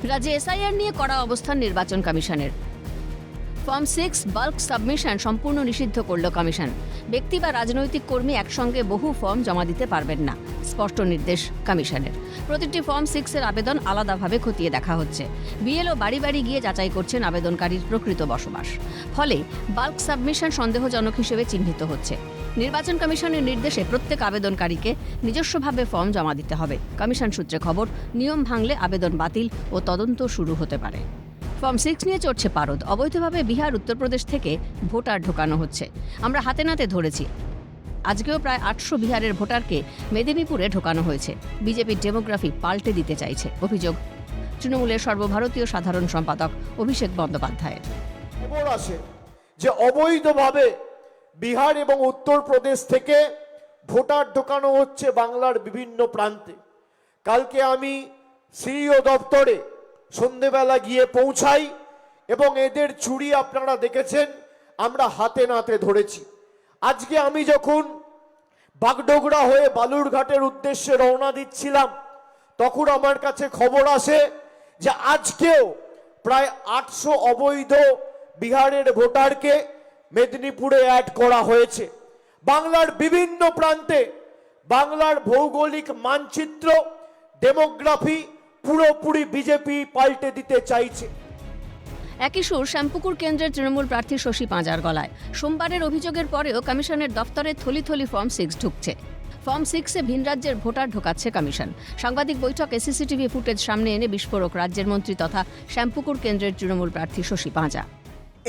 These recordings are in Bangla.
রাজ্যে এসআইআর নিয়ে কড়া অবস্থান নির্বাচন কমিশনের। ফর্ম 6 বাল্ক সাবমিশন সম্পূর্ণ নিষিদ্ধ করল কমিশন। ব্যক্তি বা রাজনৈতিক কর্মী একসঙ্গে বহু ফর্ম জমা দিতে পারবেন না, স্পষ্ট নির্দেশ কমিশনের। প্রতিটি ফর্ম 6 এর আবেদন আলাদাভাবে খতিয়ে দেখা হচ্ছে। বিএলও বাড়ি বাড়ি গিয়ে যাচাই করছেন আবেদনকারীর প্রকৃত বসবাস। ফলে বাল্ক সাবমিশন সন্দেহজনক হিসেবে চিহ্নিত হচ্ছে। নির্বাচন কমিশনের নির্দেশে প্রত্যেক আবেদনকারীকে নিজস্বভাবে ফর্ম জমা দিতে হবে। কমিশন সূত্রে খবর, নিয়ম ভাঙলে আবেদন বাতিল ও তদন্ত শুরু হতে পারে। ফর্ম 6 নিয়ে চড়ছে পারদ। অবৈধভাবে বিহার, উত্তরপ্রদেশ থেকে ভোটার ঢোকানো হচ্ছে। আমরা হাতে নাতে ধরেছি। আজকেও প্রায় 800 বিহারের ভোটারকে মেদিনীপুরে ঢোকানো হয়েছে। বিজেপির ডেমোগ্রাফি পাল্টে দিতে চাইছে, অভিযোগ তৃণমূলের সর্বভারতীয় সাধারণ সম্পাদক অভিষেক বন্দ্যোপাধ্যায়ের। খবর আসে যে অবৈধভাবে বিহার এবং উত্তরপ্রদেশ থেকে ভোটার ঢোকানো হচ্ছে বাংলার বিভিন্ন প্রান্তে। কালকে আমি সিইও দপ্তরে সন্ধেবেলা গিয়ে পৌঁছাই এবং এদের চুরি আপনারা দেখেছেন, আমরা হাতে নাতে ধরেছি। আজকে আমি যখন বাগডোগরা হয়ে বালুরঘাটের উদ্দেশ্যে রওনা দিচ্ছিলাম, তখন আমার কাছে খবর আসে যে আজকেও প্রায় 800 অবৈধ বিহারের ভোটারকে মেদিনীপুরে অ্যাড করা হয়েছে। বাংলার বিভিন্ন প্রান্তে বাংলার ভৌগোলিক মানচিত্র, ডেমোগ্রাফি পুরোপুরি বিজেপি পাল্টে দিতে চাইছে। একই সুর শ্যামপুকুর কেন্দ্রের তৃণমূল প্রার্থী শশী পাঁজার গলায়। সোমবারের অভিযোগের পরেও কমিশনের দফতরে থলি থলি ফর্ম 6 ঢুকছে। ফর্ম 6-এ ভিন রাজ্যের ভোটার ঢোকাচ্ছে কমিশন। সাংবাদিক বৈঠকে সিসিটিভি ফুটেজ সামনে এনে বিস্ফোরক রাজ্যের মন্ত্রী তথা শ্যামপুকুর কেন্দ্রের তৃণমূল প্রার্থী শশী পাঁজা।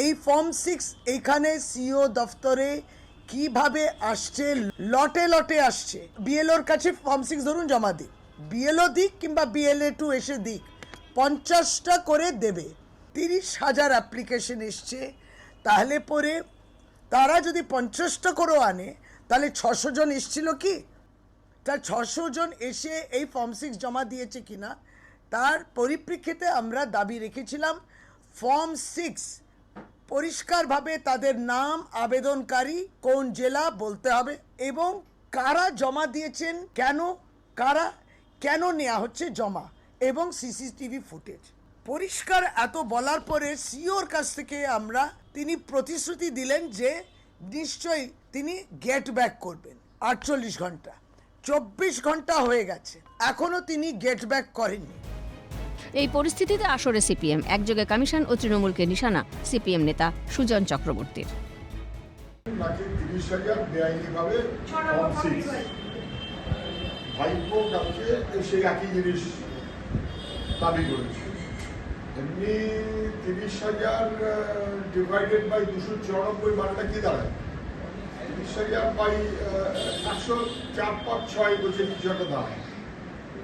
এই ফর্ম 6 এখানে সিও দফতরে কিভাবে আসছে, লটে লটে আসছে। বিএলওর কাছে ফর্ম 6 ধরুন জমা দিক, বিএলও দিক কিংবা বিএলএ 2 এসে দিক, 50টা করে দেবে। 30,000 অ্যাপ্লিকেশন এসছে। তাহলে পরে তারা যদি 50টা করে আনে, তাহলে 600 জন এসছিল কি? তা 600 জন এসে এই ফর্ম 6 জমা দিয়েছে কিনা তার পরিপ্রেক্ষিতে আমরা দাবি রেখেছিলাম ফর্ম 6 পরিষ্কারভাবে তাদের নাম, আবেদনকারী কোন জেলা বলতে হবে এবং কারা জমা দিয়েছেন, কেন নেওয়া হচ্ছে জমা, এবং সিসিটিভি ফুটেজ পরিষ্কার। এত বলার পরে সিওর কাছ থেকে তিনি প্রতিশ্রুতি দিলেন যে নিশ্চয়ই তিনি গেট ব্যাক করবেন 48 ঘন্টা। 24 ঘন্টা হয়ে গেছে, এখনো তিনি গেট ব্যাক করেননি। এই পরিস্থিতিতে আসরে সিপিএম, একযোগে কমিশন ও তৃণমূলকে নিশানা সিপিএম নেতা সুজন চক্রবর্তীর। 30,000 বেআইনিভাবে ভাইপো কালকে সেই একই জিনিস দাবি করেছে। এমনি 30,000 ডিভাইডেড বাই 294 মানটা কি দাঁড়ায়? 30,000 বাই 104-5-6 বছর কিছু একটা দাঁড়ায়।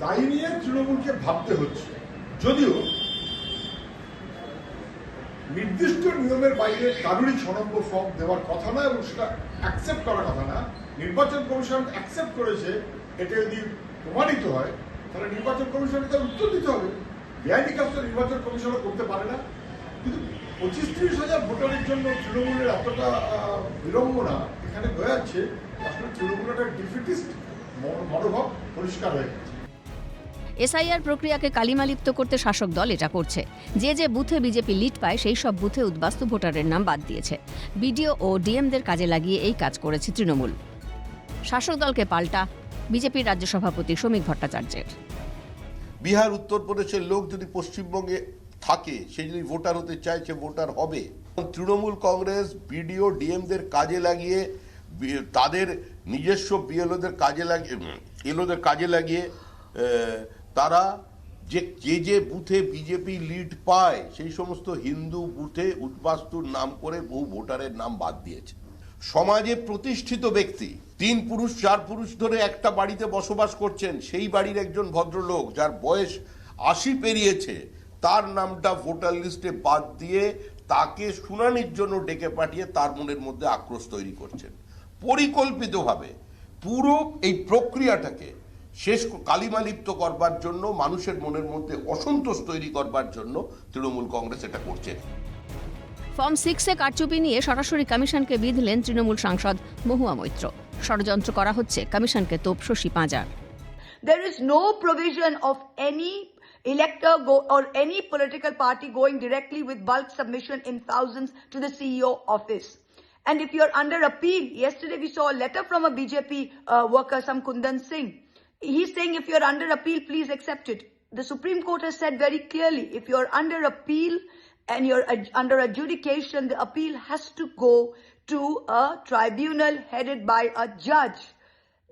তাই নিয়ে তৃণমূলকে ভাবতে হচ্ছে, যদিও নির্দিষ্ট নিয়মের বাইরে কারোরই 6 নম্বর ফর্ম দেওয়ার কথা না এবং সেটা অ্যাকসেপ্ট করার কথা না। নির্বাচন কমিশন অ্যাকসেপ্ট করেছে, এটা যদি প্রমাণিত হয় তাহলে নির্বাচন কমিশনকে তার উত্তর দিতে হবে। বেআইনি কাজ তো নির্বাচন কমিশনও করতে পারে না। কিন্তু 25-30,000 ভোটারের জন্য তৃণমূলের এতটা বিড়ম্বনা এখানে হয়ে যাচ্ছে, আসলে তৃণমূলের একটা ডিফিটিস্ট মনোভাব পরিষ্কার হয়ে গেছে। এসআইআর প্রক্রিয়াকে কালিমালিপ্ত করতে শাসক দল এটা করছে। যে যে বুথে বিজেপি লিড পায় সেই সব বুথে উদ্বাস্তু ভোটারের নাম বাদ দিয়েছে। বিডিও ও ডিএমদের কাজে লাগিয়ে এই কাজ করেছে তৃণমূল। শাসক দলকে পাল্টা বিজেপির রাজ্য সভাপতি শ্রমিক ভট্টাচার্যের। বিহার, উত্তরপ্রদেশের লোক যদি পশ্চিমবঙ্গে থাকে, সে যদি ভোটার হতে চায়, সে ভোটার হবে। তৃণমূল কংগ্রেস বিডিও ডিএমদের কাজে লাগিয়ে, তাদের নিজস্ব বিএলওদের কাজে লাগিয়ে তারা যে বুথে বিজেপি লিড পায় সেই সমস্ত হিন্দু বুথে উদ্বাস্তুর নাম করে বহু ভোটারের নাম বাদ দিয়েছে। সমাজে প্রতিষ্ঠিত ব্যক্তি 3 পুরুষ 4 পুরুষ ধরে একটা বাড়িতে বসবাস করছেন, সেই বাড়ির একজন ভদ্রলোক যার বয়স 80 পেরিয়েছে, তার নামটা ভোটার লিস্টে বাদ দিয়ে তাকে শুনানির জন্য ডেকে পাঠিয়ে তার মনের মধ্যে আক্রোশ তৈরি করছেন। পরিকল্পিতভাবে পুরো এই প্রক্রিয়াটাকে শেষ কালিমালিপ্ত করবার জন্য, মানুষের মনের মধ্যে অসন্তোষ তৈরি করবার জন্য তৃণমূল কংগ্রেস এটা করছে। ফর্ম 6-এ কারচুপি নিয়ে সরাসরি কমিশনকে বিঁধলেন তৃণমূল সাংসদ মহুয়া মৈত্র। ষড়যন্ত্র করা হচ্ছে, কমিশনকে তোপ Shashi পাঁজার। There is no provision of any elector or any political party going directly with bulk submission in thousands to the CEO office. And if you're under appeal, yesterday we saw a letter from a BJP worker, some Kundan Singh. He's saying if you're under appeal, please accept it. The Supreme Court has said very clearly, if you're under appeal and you're under adjudication, the appeal has to go to a tribunal headed by a judge.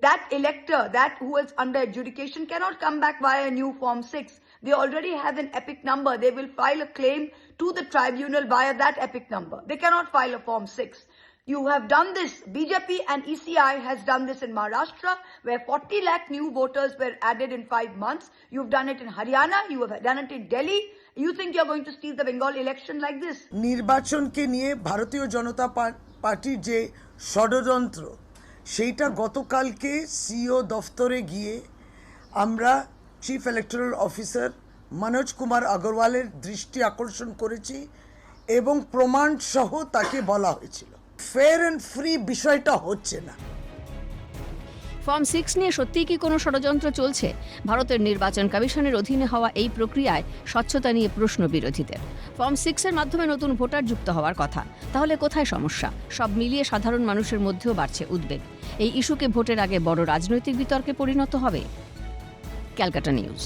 That elector, that who is under adjudication, cannot come back via a new Form 6. They already have an epic number. They will file a claim to the tribunal via that epic number. They cannot file a Form 6. You have done this. BJP and ECI has done this in Maharashtra, where 40 lakh new voters were added in 5 months. You've done it in Haryana. You have done it in Delhi. You think you're going to steal the Bengal election like this? নির্বাচনকে নিয়ে ভারতীয় জনতা পার্টির যে ষড়যন্ত্র সেইটা গতকালকে সিও দফতরে গিয়ে আমরা chief electoral officer Manoj Kumar আগরওয়ালের দৃষ্টি আকর্ষণ করেছি এবং প্রমাণ সহ তাকে বলা হয়েছিল ফেয়ার অ্যান্ড ফ্রি বিষয়টা হচ্ছে না। ফর্ম 6 নিয়ে সত্যিই কি কোনো ষড়যন্ত্র চলছে? ভারতের নির্বাচন কমিশনের অধীনে হওয়া এই প্রক্রিয়ায় স্বচ্ছতা নিয়ে প্রশ্ন বিরোধীদের। ফর্ম 6 এর মাধ্যমে নতুন ভোটার যুক্ত হওয়ার কথা, তাহলে কোথায় সমস্যা? সব মিলিয়ে সাধারণ মানুষের মধ্যেও বাড়ছে উদ্বেগ। এই ইস্যুকে ভোটের আগে বড় রাজনৈতিক বিতর্কে পরিণত হবে। ক্যালকাটা নিউজ।